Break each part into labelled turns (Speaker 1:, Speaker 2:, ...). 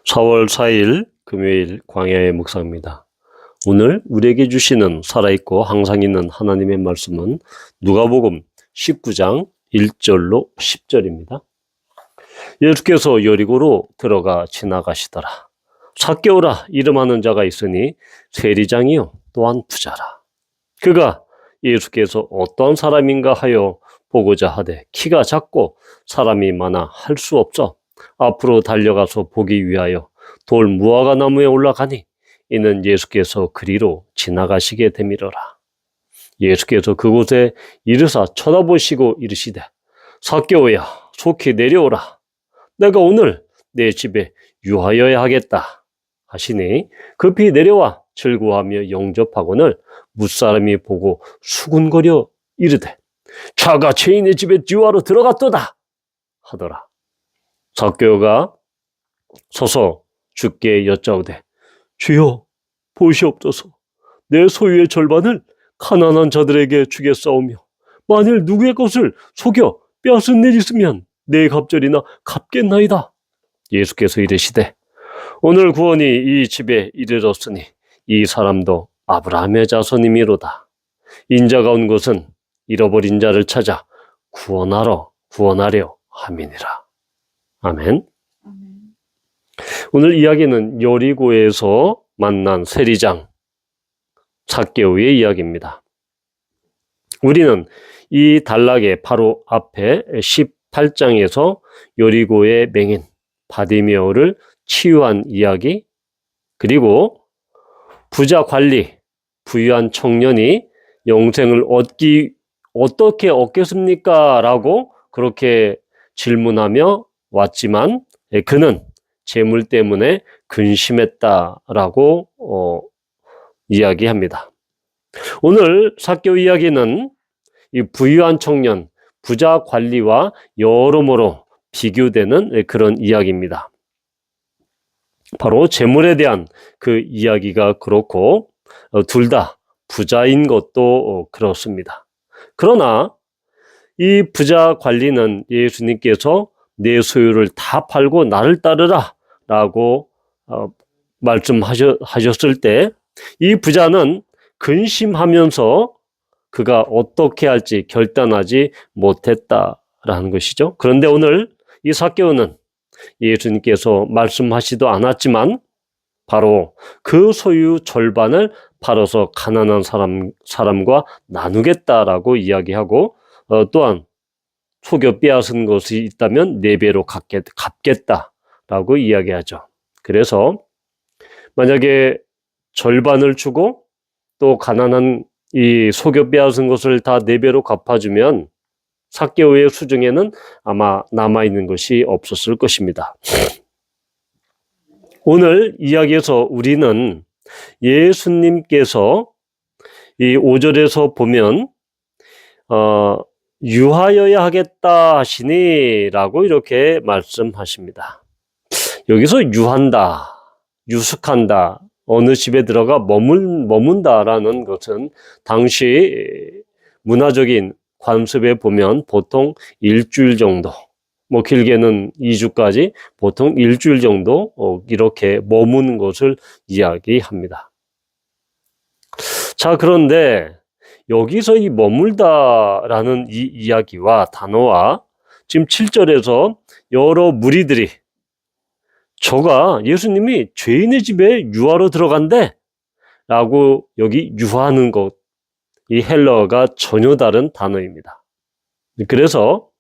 Speaker 1: 4월 4일 금요일 광야의 묵상입니다. 오늘 우리에게 주시는 살아있고 항상 있는 하나님의 말씀은 누가복음 19장 1절로 10절입니다. 예수께서 여리고로 들어가 지나가시더라. 삭개오라 이름하는 자가 있으니 세리장이요 또한 부자라. 그가 예수께서 어떤 사람인가 하여 보고자 하되 키가 작고 사람이 많아 할 수 없어 앞으로 달려가서 보기 위하여 돌 무화과 나무에 올라가니 이는 예수께서 그리로 지나가시게 되밀어라. 예수께서 그곳에 이르사 쳐다보시고 이르시되 삭개오야 속히 내려오라. 내가 오늘 내 집에 유하여야 하겠다 하시니 급히 내려와 즐거워하며 영접하거늘 뭇사람이 보고 수군거려 이르되 자가 죄인의 집에 유하러 들어갔도다 하더라. 삭개오가 서서 주께 여짜오되 주여 보시옵소서 내 소유의 절반을 가난한 자들에게 주겠사오며 만일 누구의 것을 속여 빼앗은 일 있으면 내 갑절이나 갚겠나이다. 예수께서 이르시되 오늘 구원이 이 집에 이르렀으니 이 사람도 아브라함의 자손이미로다. 인자가 온 것은 잃어버린 자를 찾아 구원하려 함이니라. 아멘. 오늘 이야기는 여리고에서 만난 세리장 삭개오의 이야기입니다. 우리는 이 단락의 바로 앞에 18장에서 여리고의 맹인 바디메오를 치유한 이야기, 그리고 부자 관리, 부유한 청년이 영생을 어떻게 얻겠습니까? 라고 그렇게 질문하며 왔지만 그는 재물 때문에 근심했다라고 이야기합니다. 오늘 삭개오 이야기는 이 부유한 청년, 부자 관리와 여러모로 비교되는 그런 이야기입니다. 바로 재물에 대한 그 이야기가 그렇고 둘 다 부자인 것도 그렇습니다. 그러나 이 부자 관리는 예수님께서 내 소유를 다 팔고 나를 따르라 라고 말씀하셨을 때 이 부자는 근심하면서 그가 어떻게 할지 결단하지 못했다라는 것이죠. 그런데 오늘 이 삭개오는 예수님께서 말씀하시도 않았지만 바로 그 소유 절반을 팔아서 가난한 사람과 나누겠다라고 이야기하고 또한 속여 빼앗은 것이 있다면 4배로 갚겠다라고 이야기하죠. 그래서 만약에 절반을 주고 또 가난한 이 속여 빼앗은 것을 다 4배로 갚아주면 삭개오의 수중에는 아마 남아있는 것이 없었을 것입니다. 오늘 이야기에서 우리는 예수님께서 이 5절에서 보면 유하여야 하겠다 하시니 라고 이렇게 말씀하십니다. 여기서 유한다, 유숙한다, 어느 집에 들어가 머문다라는 것은 당시 문화적인 관습에 보면 보통 일주일 정도, 길게는 2주까지 보통 일주일 정도 이렇게 머무는 것을 이야기합니다. 자, 그런데 여기서 이 머물다라는 이 이야기와 단어와 지금 7절에서 여러 무리들이 저가 예수님이 죄인의 집에 유하러 들어간대 라고 여기 유하는 것, 이 헬러가 전혀 다른 단어입니다. 그래서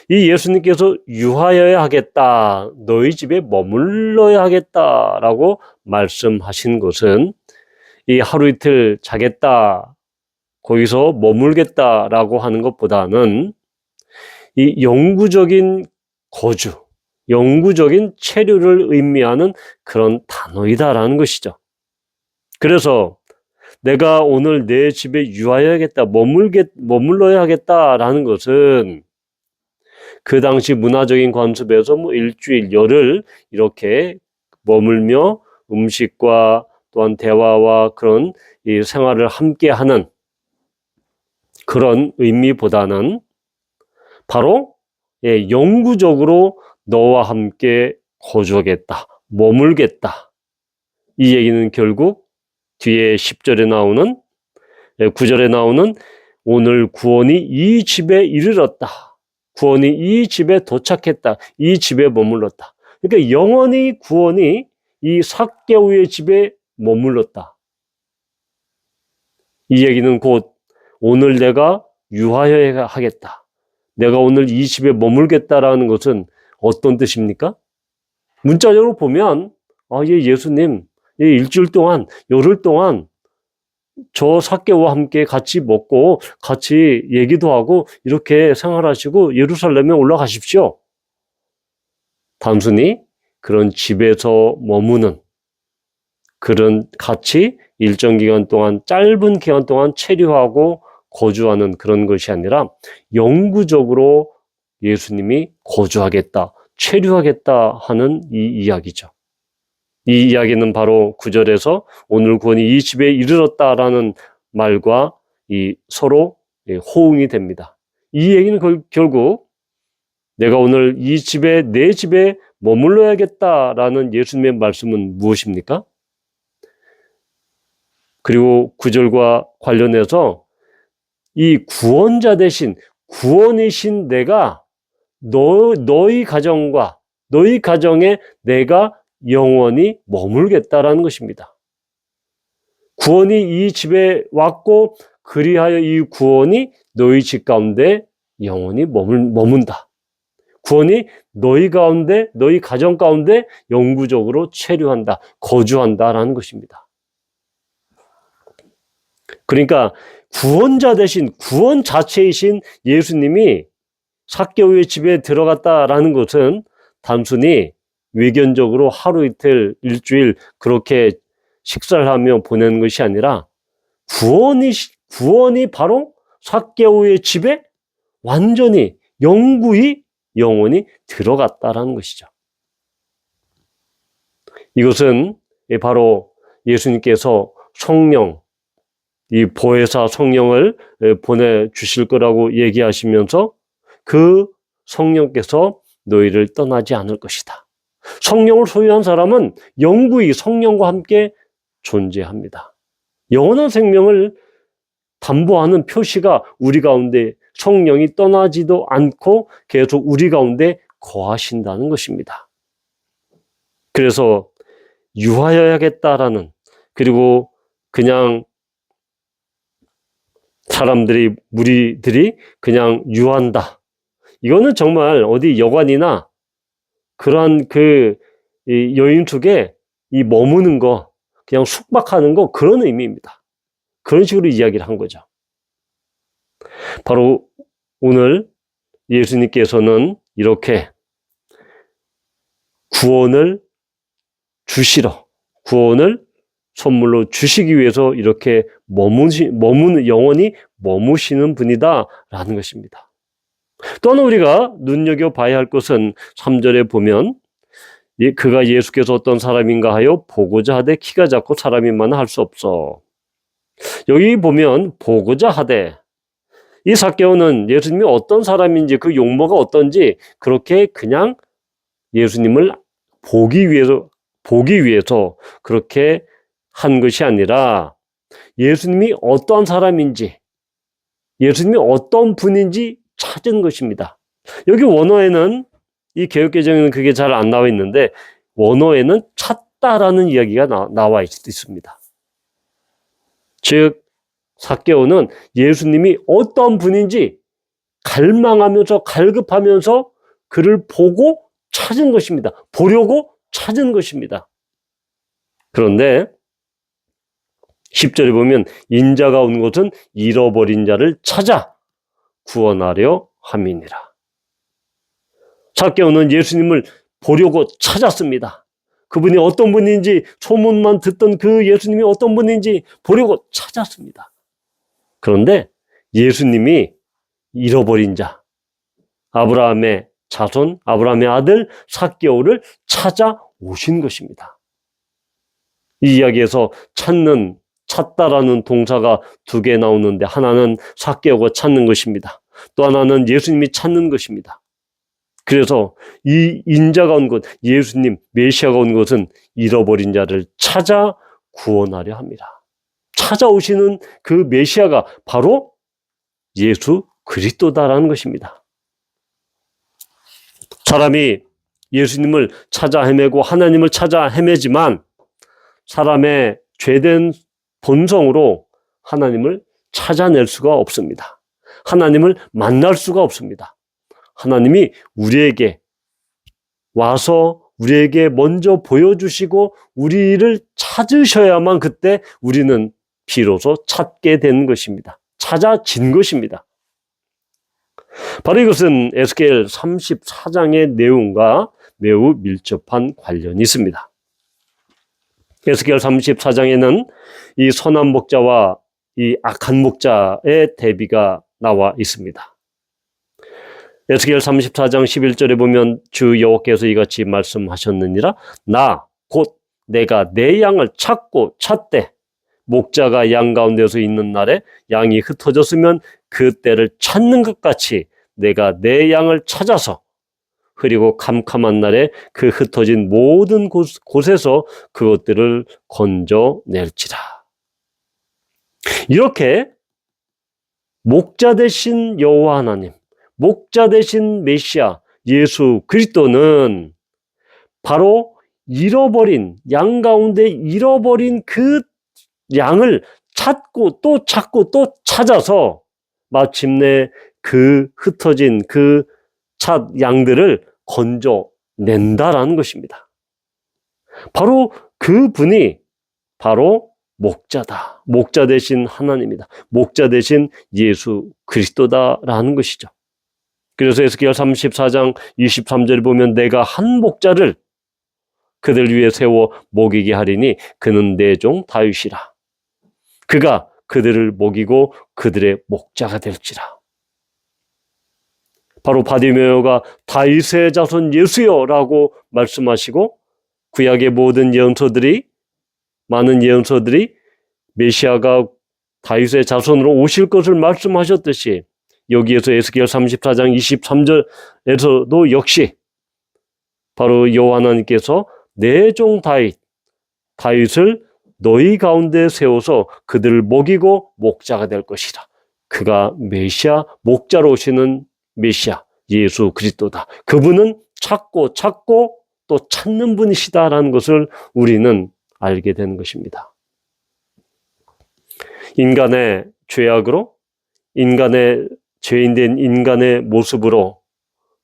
Speaker 1: 이 예수님께서 유하여야 하겠다, 너희 집에 머물러야 하겠다라고 말씀하신 것은 이 하루 이틀 자겠다, 거기서 머물겠다라고 하는 것보다는 이 영구적인 거주, 영구적인 체류를 의미하는 그런 단어이다라는 것이죠. 그래서 내가 오늘 내 집에 유하여야겠다, 머물러야 하겠다라는 것은 그 당시 문화적인 관습에서 일주일, 열흘 이렇게 머물며 음식과 또한 대화와 그런 이 생활을 함께 하는 그런 의미보다는 바로 영구적으로 너와 함께 거주하겠다, 머물겠다. 이 얘기는 결국 뒤에 10절에 나오는 9절에 나오는 오늘 구원이 이 집에 이르렀다. 구원이 이 집에 도착했다. 이 집에 머물렀다. 그러니까 영원히 구원이 이 삭개오의 집에 머물렀다. 이 얘기는 곧 오늘 내가 유하여 하겠다. 내가 오늘 이 집에 머물겠다라는 것은 어떤 뜻입니까? 문자적으로 보면 예수님 일주일 동안 열흘 동안 저 삭개오와 함께 같이 먹고 같이 얘기도 하고 이렇게 생활하시고 예루살렘에 올라가십시오. 단순히 그런 집에서 머무는 그런 같이 일정 기간 동안 짧은 기간 동안 체류하고 거주하는 그런 것이 아니라 영구적으로 예수님이 거주하겠다, 체류하겠다 하는 이 이야기죠. 이 이야기는 바로 9절에서 오늘 구원이 이 집에 이르렀다라는 말과 서로 호응이 됩니다. 이 얘기는 결국 내가 오늘 이 집에 내 집에 머물러야겠다라는 예수님의 말씀은 무엇입니까? 그리고 9절과 관련해서 이 구원자 대신 구원이신 내가 너희 가정과 너희 가정에 내가 영원히 머물겠다라는 것입니다. 구원이 이 집에 왔고 그리하여 이 구원이 너희 집 가운데 영원히 머문다. 구원이 너희 가운데 너희 가정 가운데 영구적으로 체류한다. 거주한다라는 것입니다. 그러니까 구원자 대신 구원 자체이신 예수님이 삭개오의 집에 들어갔다라는 것은 단순히 외견적으로 하루 이틀 일주일 그렇게 식사를 하며 보내는 것이 아니라 구원이 바로 삭개오의 집에 완전히 영원히 들어갔다라는 것이죠. 이것은 바로 예수님께서 성령, 이 보혜사 성령을 보내주실 거라고 얘기하시면서 그 성령께서 너희를 떠나지 않을 것이다. 성령을 소유한 사람은 영구히 성령과 함께 존재합니다. 영원한 생명을 담보하는 표시가 우리 가운데 성령이 떠나지도 않고 계속 우리 가운데 거하신다는 것입니다. 그래서 유하여야겠다라는, 그리고 그냥 무리들이 그냥 유한다. 이거는 정말 어디 여관이나 그러한 여인숙에 머무는 거, 그냥 숙박하는 거, 그런 의미입니다. 그런 식으로 이야기를 한 거죠. 바로 오늘 예수님께서는 이렇게 구원을 선물로 주시기 위해서 이렇게 영원히 머무시는 분이다라는 것입니다. 또 하나 우리가 눈여겨봐야 할 것은 3절에 보면 그가 예수께서 어떤 사람인가 하여 보고자 하되 키가 작고 사람이 많아 할 수 없어. 여기 보면 보고자 하되, 이 삭개오는 예수님이 어떤 사람인지 그 용모가 어떤지 그렇게 그냥 예수님을 보기 위해서 그렇게 한 것이 아니라 예수님이 어떤 사람인지, 예수님이 어떤 분인지 찾은 것입니다. 여기 원어에는, 이 개역개정에는 그게 잘 안 나와 있는데 원어에는 찾다라는 이야기가 나와 있습니다. 즉 삭개오는 예수님이 어떤 분인지 갈망하면서 갈급하면서 그를 보고 찾은 것입니다. 보려고 찾은 것입니다. 그런데 10절에 보면 인자가 온 곳은 잃어버린 자를 찾아 구원하려 함이니라. 삭개오는 예수님을 보려고 찾았습니다. 그분이 어떤 분인지, 소문만 듣던 그 예수님이 어떤 분인지 보려고 찾았습니다. 그런데 예수님이 잃어버린 자, 아브라함의 자손, 아브라함의 아들 삭개오를 찾아오신 것입니다. 이 이야기에서 찾다라는 동사가 2개 나오는데, 하나는 삭개오가 찾는 것입니다. 또 하나는 예수님이 찾는 것입니다. 그래서 이 인자가 온 것, 예수님, 메시아가 온 것은 잃어버린 자를 찾아 구원하려 합니다. 찾아오시는 그 메시아가 바로 예수 그리스도다라는 것입니다. 사람이 예수님을 찾아 헤매고 하나님을 찾아 헤매지만 사람의 죄된 본성으로 하나님을 찾아낼 수가 없습니다. 하나님을 만날 수가 없습니다. 하나님이 우리에게 와서 우리에게 먼저 보여주시고 우리를 찾으셔야만 그때 우리는 비로소 찾게 된 것입니다. 찾아진 것입니다. 바로 이것은 에스겔 34장의 내용과 매우 밀접한 관련이 있습니다. 에스겔 34장에는 이 선한 목자와 이 악한 목자의 대비가 나와 있습니다. 에스겔 34장 11절에 보면 주 여호와께서 이같이 말씀하셨느니라. 나 곧 내가 내 양을 찾고 찾되 목자가 양 가운데서 있는 날에 양이 흩어졌으면 그 때를 찾는 것 같이 내가 내 양을 찾아서 흐리고 캄캄한 날에 그 흩어진 모든 곳에서 그것들을 건져낼지라. 이렇게 목자 되신 여호와 하나님, 목자 되신 메시아 예수 그리스도는 바로 잃어버린 양 가운데 잃어버린 그 양을 찾고 또 찾고 또 찾아서 마침내 그 흩어진 그 양들을 건져낸다라는 것입니다. 바로 그분이 바로 목자다. 목자 되신 하나님이다. 목자 되신 예수 그리스도다라는 것이죠. 그래서 에스겔 34장 23절에 보면 내가 한 목자를 그들 위에 세워 먹이게 하리니 그는 내 종 다윗이라. 그가 그들을 먹이고 그들의 목자가 될지라. 바로 바디메오가 다윗의 자손 예수여라고 말씀하시고 구약의 모든 예언서들이 많은 예언서들이 메시아가 다윗의 자손으로 오실 것을 말씀하셨듯이 여기에서 에스겔 34장 23절에서도 역시 바로 여호와 하나님께서 내 종 다윗을 너희 가운데 세워서 그들을 먹이고 목자가 될 것이라. 그가 메시아, 목자로 오시는 메시아 예수 그리스도다. 그분은 찾고 또 찾는 분이시다라는 것을 우리는 알게 되는 것입니다. 인간의 죄악으로, 인간의 죄인된 인간의 모습으로,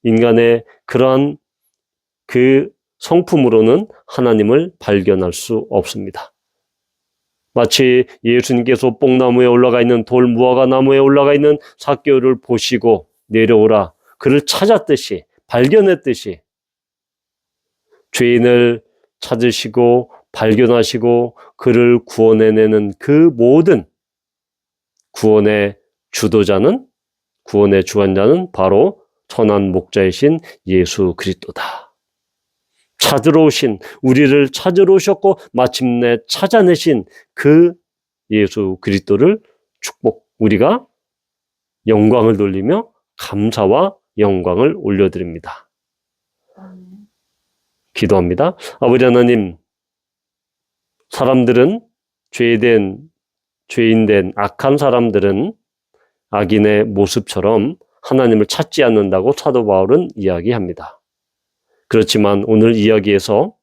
Speaker 1: 인간의 그러한 그 성품으로는 하나님을 발견할 수 없습니다. 마치 예수님께서 뽕나무에 올라가 있는 돌무화과 나무에 올라가 있는 삭개오를 보시고 내려오라 그를 찾았듯이, 발견했듯이 죄인을 찾으시고 발견하시고 그를 구원해내는 그 모든 구원의 주도자는, 구원의 주관자는 바로 선한 목자이신 예수 그리스도다. 찾으러 오신, 우리를 찾으러 오셨고 마침내 찾아내신 그 예수 그리스도를 우리가 영광을 돌리며 감사와 영광을 올려드립니다. 기도합니다. 아버지 하나님, 사람들은 죄인된 악한 사람들은 악인의 모습처럼 하나님을 찾지 않는다고 사도 바울은 이야기합니다. 그렇지만 오늘 이야기에서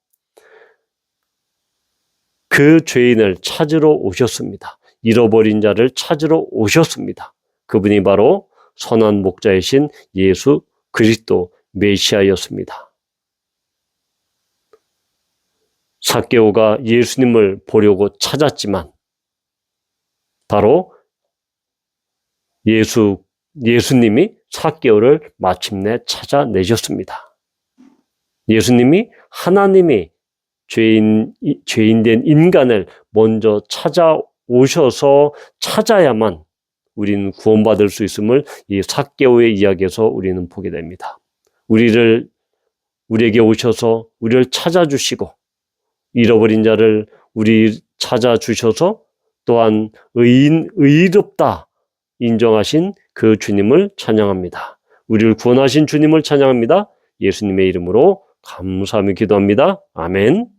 Speaker 1: 그 죄인을 찾으러 오셨습니다. 잃어버린 자를 찾으러 오셨습니다. 그분이 바로 선한 목자이신 예수 그리스도 메시아였습니다. 삭개오가 예수님을 보려고 찾았지만 바로 예수님이 삭개오를 마침내 찾아내셨습니다. 예수님이 하나님이 죄인된 인간을 먼저 찾아오셔서 찾아야만 우리는 구원받을 수 있음을 이 삭개오의 이야기에서 우리는 보게 됩니다. 우리에게 오셔서 우리를 찾아주시고 잃어버린 자를 우리 찾아주셔서 또한 의롭다 인정하신 그 주님을 찬양합니다. 우리를 구원하신 주님을 찬양합니다. 예수님의 이름으로 감사하며 기도합니다. 아멘.